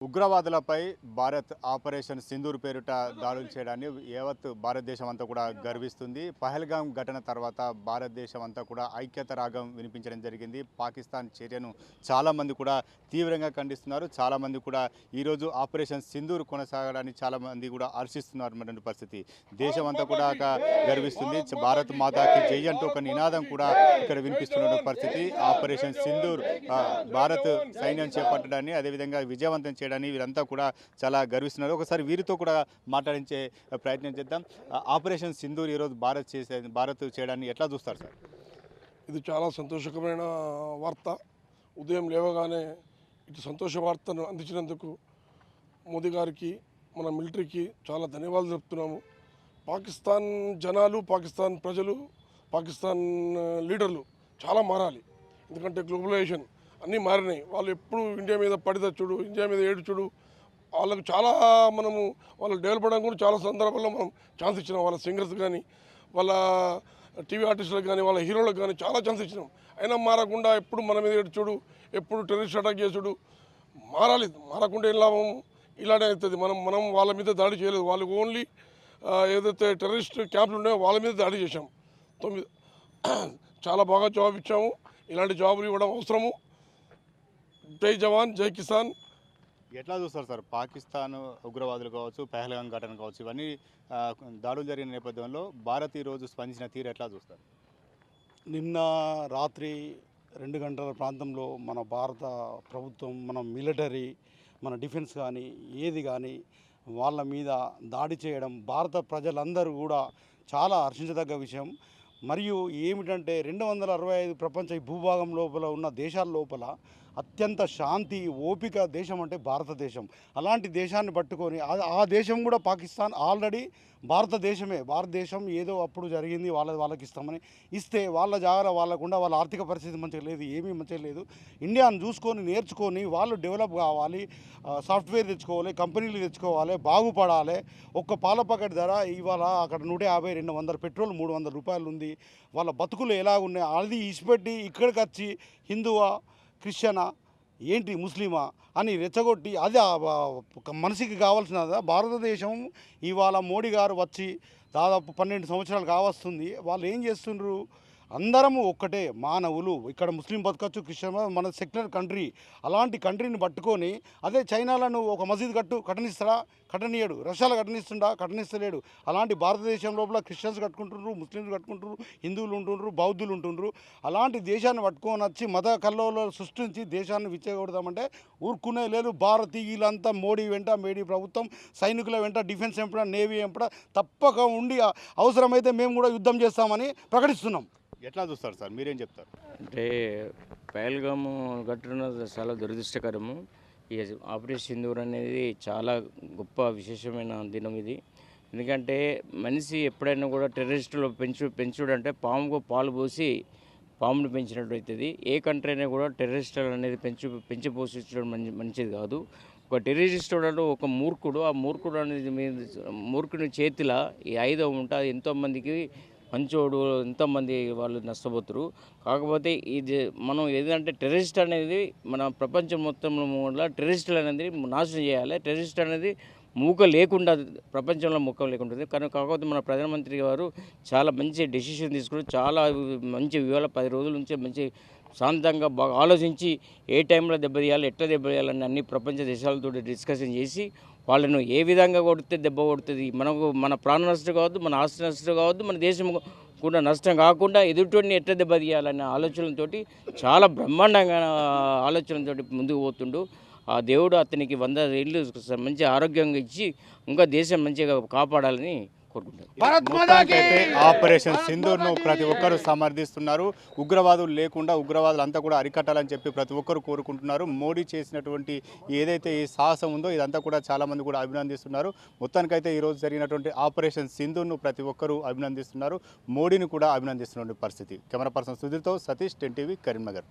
ఉగ్రవాదులపై Bharat operation Sindoor పేరిట దాడులు చేయడాన్ని యావత్ భారతదేశం అంతా కూడా గర్విస్తుంది. పహల్గాం ఘటన తర్వాత భారతదేశం అంతా కూడా ఐక్యత రాగం వినిపించడం జరిగింది. పాకిస్తాన్ చర్యను చాలామంది కూడా తీవ్రంగా ఖండిస్తున్నారు. చాలామంది కూడా ఈరోజు ఆపరేషన్ సింధూర్ కొనసాగడాన్ని చాలామంది కూడా హర్షిస్తున్నారు. పరిస్థితి దేశం అంతా కూడా గర్విస్తుంది. భారత్ మాతాకి జై అంటూ ఒక నినాదం కూడా ఇక్కడ వినిపిస్తున్న పరిస్థితి. ఆపరేషన్ సింధూర్ భారత్ సైన్యం చేపట్టడాన్ని అదేవిధంగా విజయవంతం చేయడాన్ని వీరంతా కూడా చాలా గర్విస్తున్నారు. ఒకసారి వీరితో కూడా మాట్లాడించే ప్రయత్నం చేద్దాం. ఆపరేషన్ సింధూర్ ఈరోజు భారత్ చేయడాన్ని ఎట్లా చూస్తారు సార్? ఇది చాలా సంతోషకరమైన వార్త. ఉదయం లేవగానే ఇటు సంతోష వార్తను అందించినందుకు మోదీ గారికి, మన మిలిటరీకి చాలా ధన్యవాదాలు చెప్తున్నాము. పాకిస్తాన్ జనాలు, పాకిస్తాన్ ప్రజలు, పాకిస్తాన్ లీడర్లు చాలా మారాలి. ఎందుకంటే గ్లోబలైజేషన్ అన్నీ మారినాయి. వాళ్ళు ఎప్పుడు ఇండియా మీద పడిదచ్చుడు, ఇండియా మీద ఏడుచుడు, వాళ్ళకు చాలా మనము వాళ్ళు డెవలప్ అవ్వడం కూడా చాలా సందర్భాల్లో మనం ఛాన్స్ ఇచ్చినాం. వాళ్ళ సింగర్స్ కానీ, వాళ్ళ టీవీ ఆర్టిస్టులకు కానీ, వాళ్ళ హీరోలకు కానీ చాలా ఛాన్స్ ఇచ్చినాం. అయినా మారకుండా ఎప్పుడు మన మీద ఏడుచుడు, ఎప్పుడు టెర్రరిస్ట్ అటాక్ చేసుడు. మారాలి. మారకుండా ఏం లాభం? ఇలానే అవుతుంది. మనం వాళ్ళ మీద దాడి చేయలేదు. వాళ్ళు ఓన్లీ ఏదైతే టెర్రరిస్ట్ క్యాంపులు ఉన్నాయో వాళ్ళ మీద దాడి చేశాం. 9 చాలా బాగా జవాబు ఇచ్చాము. ఇలాంటి జవాబులు ఇవ్వడం అవసరము. జై జవాన్, జై కిసాన్. ఎట్లా చూస్తారు సార్? పాకిస్తాన్ ఉగ్రవాదులు కావచ్చు, పహల్గాం ఘటన కావచ్చు, ఇవన్నీ దాడులు జరిగిన నేపథ్యంలో భారత్ ఈరోజు స్పందించిన తీరు ఎట్లా చూస్తారు? నిన్న రాత్రి 2 గంటల ప్రాంతంలో మన భారత ప్రభుత్వం, మన మిలిటరీ, మన డిఫెన్స్ కానీ ఏది కానీ వాళ్ళ మీద దాడి చేయడం భారత ప్రజలందరూ కూడా చాలా హర్షించదగ్గ విషయం. మరియు ఏమిటంటే 265 ప్రపంచ భూభాగం లోపల ఉన్న దేశాల లోపల అత్యంత శాంతి ఓపిక దేశం అంటే భారతదేశం. అలాంటి దేశాన్ని పట్టుకొని ఆ దేశం కూడా పాకిస్తాన్ ఆల్రెడీ భారతదేశం ఏదో అప్పుడు జరిగింది వాళ్ళకి ఇస్తే వాళ్ళ జాగ్రత్త వాళ్ళకుండా వాళ్ళ ఆర్థిక పరిస్థితి మంచిగా లేదు, ఏమీ మంచిగా లేదు. ఇండియాను చూసుకొని నేర్చుకొని వాళ్ళు డెవలప్ కావాలి, సాఫ్ట్వేర్ తెచ్చుకోవాలి, కంపెనీలు తెచ్చుకోవాలి, బాగుపడాలి. ఒక్క పాల ప్యాకెట్ ధర ఇవాళ అక్కడ 150, 200 పెట్రోల్ 300 రూపాయలు ఉంది. వాళ్ళ బతుకులు ఎలా ఉన్నాయి అది ఇచ్చిపెట్టి ఇక్కడికి వచ్చి హిందువా, క్రిస్టియనా, ఏంటి ముస్లిమా అని రెచ్చగొట్టి అది మనిషికి కావాల్సిన భారతదేశం ఇవాళ మోడీ గారు వచ్చి దాదాపు 12 సంవత్సరాలు కావస్తుంది. వాళ్ళు ఏం చేస్తుండ్రు? అందరము ఒక్కటే మానవులు. ఇక్కడ ముస్లిం బతకచ్చు, క్రిస్టియన్, మన సెక్యులర్ కంట్రీ. అలాంటి కంట్రీని పట్టుకొని అదే చైనాలను ఒక మసీద్ కట్టనిస్తాడా? కట్టనీయడు. రష్యాలో కట్టనిస్తలేడు. అలాంటి భారతదేశం లోపల క్రిస్టియన్స్ కట్టుకుంటున్నారు, ముస్లిమ్స్ కట్టుకుంటారు, హిందువులు ఉంటుండ్రు, బౌద్ధులు ఉంటుండ్రు. అలాంటి దేశాన్ని పట్టుకొని వచ్చి మత కల్లోలు సృష్టించి దేశాన్ని విచ్చేయకూడదామంటే ఊరుకునే లేదు. వీళ్ళంతా మోడీ ప్రభుత్వం సైనికుల వెంట, డిఫెన్స్ వెంట, నేవీ వెంట తప్పక ఉండి అవసరమైతే మేము కూడా యుద్ధం చేస్తామని ప్రకటిస్తున్నాం. ఎట్లా చూస్తారు సార్? మీరేం చెప్తారు? అంటే పహల్గాము ఘటన చాలా దురదృష్టకరము. ఈ ఆపరేషన్ సింధూర్ అనేది చాలా గొప్ప విశేషమైన దినం ఇది. ఎందుకంటే మనిషి ఎప్పుడైనా కూడా టెర్రరిస్టులు పెంచుడు అంటే పాముకు పాలు పోసి పామును పెంచినట్టు అవుతుంది. ఏ కంట్రీ అయినా కూడా టెర్రరిస్టులు అనేది పెంచి పోషించడం మంచిది కాదు. ఒక టెర్రరిస్ట్ ఒక మూర్ఖుడు, ఆ మూర్ఖుడు అనేది మూర్ఖుని చేతిలో ఈ ఆయుధం ఉంటే అది ఎంతోమందికి మంచోడు, ఎంతోమంది వాళ్ళు నష్టపోతారు. కాకపోతే ఇది మనం ఏదంటే టెర్రరిస్ట్ అనేది మన ప్రపంచం మొత్తంలో కూడా టెర్రరిస్టులు అనేది నాశనం చేయాలి. టెర్రరిస్ట్ అనేది మూక లేకుండా, ప్రపంచంలో మూక లేకుంటుంది. కానీ కాకపోతే మన ప్రధానమంత్రి గారు చాలా మంచి డెసిషన్ తీసుకుని చాలా మంచి ఇవాళ 10 రోజుల నుంచి మంచి శాంతంగా బాగా ఆలోచించి ఏ టైంలో దెబ్బతీయాలి, ఎట్లా దెబ్బతీయాలని అన్ని ప్రపంచ దేశాలతో డిస్కషన్ చేసి వాళ్ళను ఏ విధంగా కొడితే దెబ్బ కొడుతుంది, మన ప్రాణ నష్టం కావద్దు, మన ఆస్తి నష్టం కావద్దు, మన దేశం కూడా నష్టం కాకుండా ఎదుటిని ఎట్లా దెబ్బతీయాలనే ఆలోచనలతో చాలా బ్రహ్మాండంగా ఆలోచనలతో ముందుకు పోతుండు. ఆ దేవుడు అతనికి 100 ఏళ్ళు మంచి ఆరోగ్యంగా ఇచ్చి ఇంకా దేశం మంచిగా కాపాడాలని కోరుకుంటారు. ఆపరేషన్ సింధూర్ను ప్రతి ఒక్కరు సమర్థిస్తున్నారు. ఉగ్రవాదులు లేకుండా ఉగ్రవాదులు అంతా కూడా అరికట్టాలని చెప్పి ప్రతి ఒక్కరు కోరుకుంటున్నారు. మోడీ చేసినటువంటి ఏదైతే ఈ సాహసం ఉందో ఇదంతా కూడా చాలామంది కూడా అభినందిస్తున్నారు. మొత్తానికైతే ఈరోజు జరిగినటువంటి ఆపరేషన్ సింధూర్ను ప్రతి ఒక్కరు అభినందిస్తున్నారు. మోడీని కూడా అభినందిస్తున్న పరిస్థితి. కెమెరా పర్సన్ సుధీర్తో సతీష్, 10 టీవీ, కరీంనగర్.